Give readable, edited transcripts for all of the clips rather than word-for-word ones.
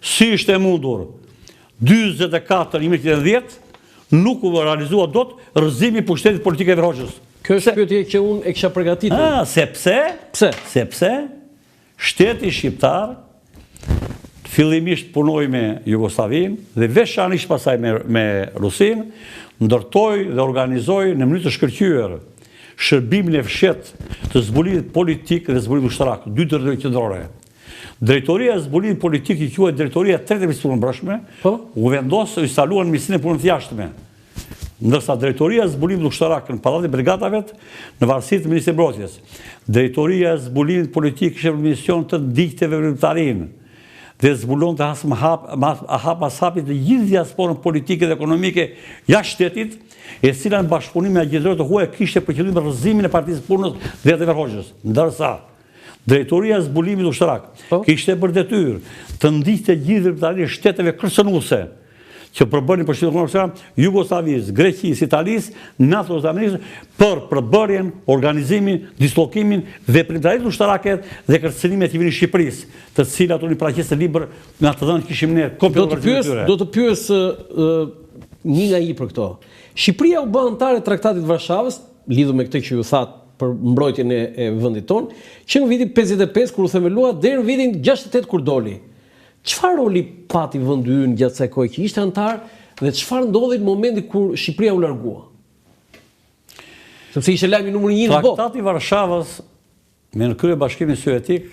si ishte mundur 24-2010 nuk u realizua dot rrëzimi i pushtetit politik e Hoxhës. Kjo është pyetje që unë e kisha përgatitur. Sepse shteti shqiptar fillimisht punoi me Jugosllavinë dhe veçanërisht pasaj me Rusinë, ndërtoi dhe organizoi në mënyrë të shkëlqyer shërbimin e fshehtë të zbulimit politik dhe zbulimit ushtarak, dy drejtori qendrore. Drejtoria e zbulimit politik i quhet Drejtoria e Tretë e Ministrisë Mbrojtësme, u vendosë u instaluan Ministrinë e Punëve të Jashtme. Ndërsa Drejtoria e zbulimit ushtarak në Pallatin e Brigadave në varësi të Ministrisë së Mbrojtjes. Drejtoria e zbulimit politik kishte mision të ndiqte veprimtarinë dhe zbulon të hapit të gjithë diasporën politike dhe ekonomike jashtë shtetit, e cila në bashkëpunim me agjentorët të huaj kishte për qëllim rrëzimin e Partisë së Punës dhe të Hoxhës. Ndërsa Drejtoria e zbulimit ushtarak kishte për detyrë të ndiqte gjithë veprimtarinë e shteteve kërcënuese që përbërnin për shtetët Jugosllavisë, Greqisë, Italisë, NATO-s së Amerikës për përbërjen, organizimin, dislokimin, veprimtarinë ushtarake dhe kërcënimet që vinin në Shqipërisë, të cilat unë paraqesë libër nga të dhënë kishim ne kompjuter. Do të pyes një nga i për këto. Shqipëria u bë anëtare të Traktatit të Varshavës, lidhur me këtë që ju thatë për mbrojtjen e vendit tonë, që në vitin 55 kur u themelua deri në vitin 68 kur doli. Çfarë roli pati vendi ynë gjatë kësaj kohe që ishte antar dhe çfarë ndodhi në momentin kur Shqipëria u largua? Sepse ishte lajmi numër 1 në botë. Traktati i Varshavës me në krye Bashkimin Sovjetik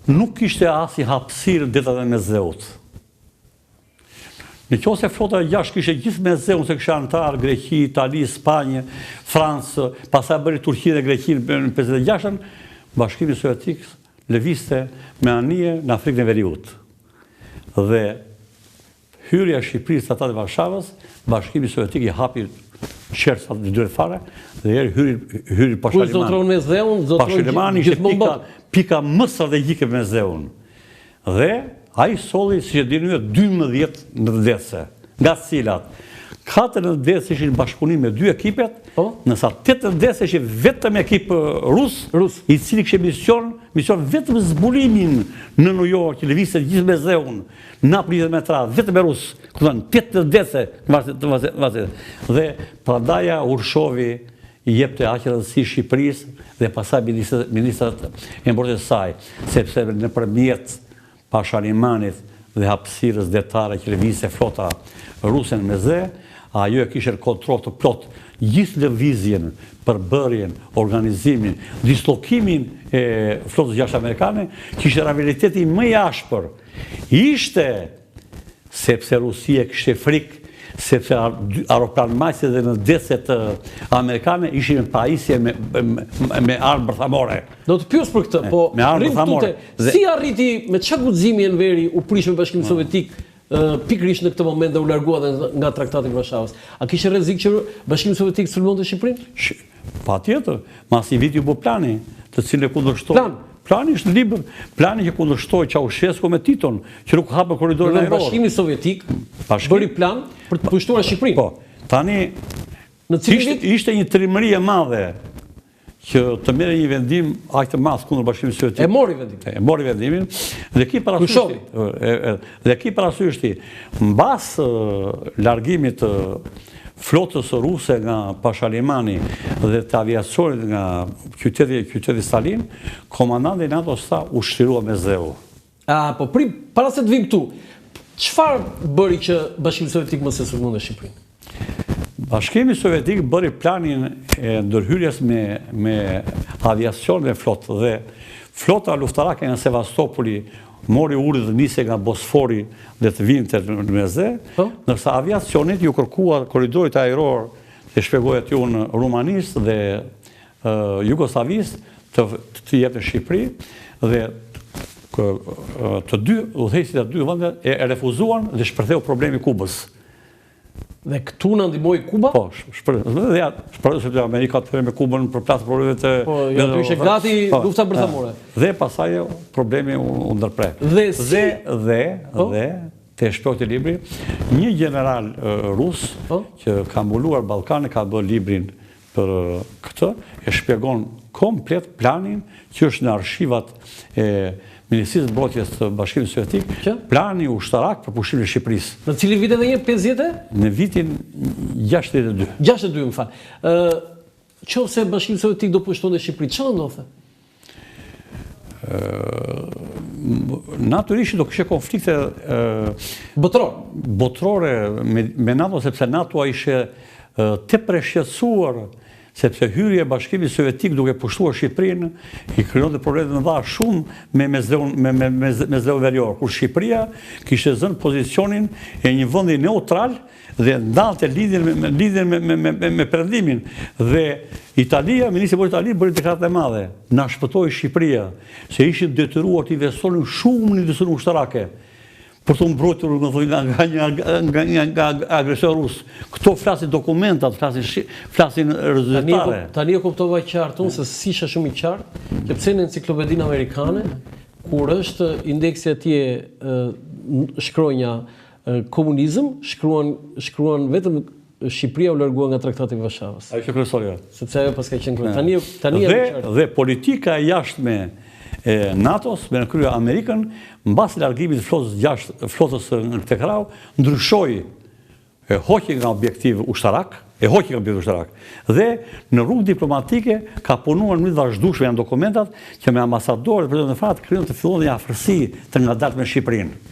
nuk kishte asnjë hapësirë detat e Mesdheut. Në qoftë se flota e jashtë kishte gjithë Mesdheun se kishte antar Greqi, Itali, Spanjë, Francë, pastaj bëri Turqi dhe Greqinë në 56-ën, Bashkimi Sovjetik lëvizte me anije në Afrikën e Veriut. Dhe hyrja e Shqipërisë në Tratatin e Varshavës, Bashkimi Sovjetik i hapi qercat në dy fare dhe hyri Pashalimani. Kur zotron Mesdheun, Pashalimani ishte pika më strategjike me Mesdheun. Dhe ai solli, siç e dini ju, 12 në vdesje, nga të cilat 4 në vdesje ishin bashkëpunim me 2 ekipet, nësa 8 në vdesje ishin vetëm ekip rus, i cili kishte mision vetëm zbulimin në New York, që lëvizte gjithë Mesdheun, Napoli dhe metra, vetëm me rus, ku thënë 8 në vdesje të dhe prandaj Urshovi i jepte aq rëndësi Shqipërisë dhe pastaj ministrat e mbrojtjes saj, sepse nëpërmjet Pashalimanit dhe hapësirës detare që lëvizte flota ruse në Mesdhe, ajo e kishte kontroll të plot gjithë lëvizjen, përbërjen, organizimin, dislokimin e flotës jashtë amerikane, që ishte realiteti më i ashpër. Ishte sepse Rusia kishte frikë, sepse aeroplanmajtësit dhe në deset amerikane ishin në pajisje me armë bërthamore. Do të pyes për këtë, po si arriti, me çfarë guximi Enveri u prish me Bashkimin Sovjetik pikërisht në këtë moment dhe u largua nga Traktati i Varshavës? A kishte rrezik që Bashkimi Sovjetik sulmonte Shqipërinë? Patjetër, mas i viti u bë plani, të cilin e kundërshtoi. Plani është në libër, plani që kundërshtoi Ceaușescu me Titon, që nuk hapë korridorin ajror. Bashkimi Sovjetik bëri plan për të pushtuar Shqipërinë. Po, tani ishte një trimëri e madhe që të merre një vendim aq të madh kundër Bashkimit Sovjetik. E mori vendimin dhe ki parasysh mbas largimit të flotës ruse nga Pashalimani dhe të aviacionit nga qyteti Stalin, komandanti i NATO-s tha u shtrirua Mesdheu. Po para se të vim këtu, çfarë bëri që Bashkimi Sovjetik mos e sulmonte Shqipërinë? Bashkimi Sovjetik bëri planin e ndërhyrjes me aviacion dhe flotë dhe flota luftarake nga Sevastopoli mori urdhë dhe nisi nga Bosfori dhe të vinte në Mesdhe, ndërsa aviacionit ju kërkua korridorit ajror të shpjegohet ju në Rumanisë dhe Jugosllavisë të jepte Shqipëri dhe të dy udhëheqësit e dy vende e refuzuan dhe shpërtheu problemi Kubës. Dhe këtu në ndihmoi Kuba? Po, shpërtheu se Amerika të me Kubën për plasë problemet e... Po, ja të ishe gati lufta bërthamore. Dhe pasaj problemi u ndërprek. Dhe të shpjot e libri, një general rus që ka mbuluar Ballkanin ka bërë librin për këtë, e shpjegon komplet planin që është në arshivat e Ministrisë Mbrojtjes të Bashkimit Sovjetik, plani ushtarak për pushimin e Shqipërisë. Në cilin vit edhe një 50? Në vitin 62. 62, më fal. Qofse Bashkimi Sovjetik do pushtonte Shqipërinë, çfarë ndodhte? Natyrisht do kishte konflikte botërore me NATO, sepse NATO ishte tepër e shqetësuar, sepse hyrja e Bashkimit Sovjetik duke pushtuar Shqipërinë i krijonte probleme të mëdha shumë me zleun verior, kur Shqipëria kishte zënë pozicionin e një vendi neutral dhe ndante lidhjen me perëndimin. Dhe Italia, Ministri i Italia bëri deklaratë e madhe, na shpëtoi Shqipëria, se ishin detyruar të investonin shumë në industri ushtarake për të mbrojtur nga agresion rus. Këto flasin dokumentat, flasin rezultate. Tani e kuptova qartë unë se si isha shumë i qartë, që pse në enciklopedinë amerikane, kur është indeksi atje shkronja komunizëm, shkruan vetëm Shqipëria u largua nga Traktati i Varshavës. Ai që kryesorja. Sepse ajo paska qenë krye. Tani dhe politika e jashtme e NATO-s me në krye Amerikën, mbas largimit të flotës në krau, ndryshoi hoqi nga objektiv ushtarak, dhe në rrugë diplomatike ka punuar në mënyrë vazhdueshme janë dokumentat që me ambasadorët e Presidenti Fat krijon të fillon një afërsi të ngadaltë me Shqipërinë.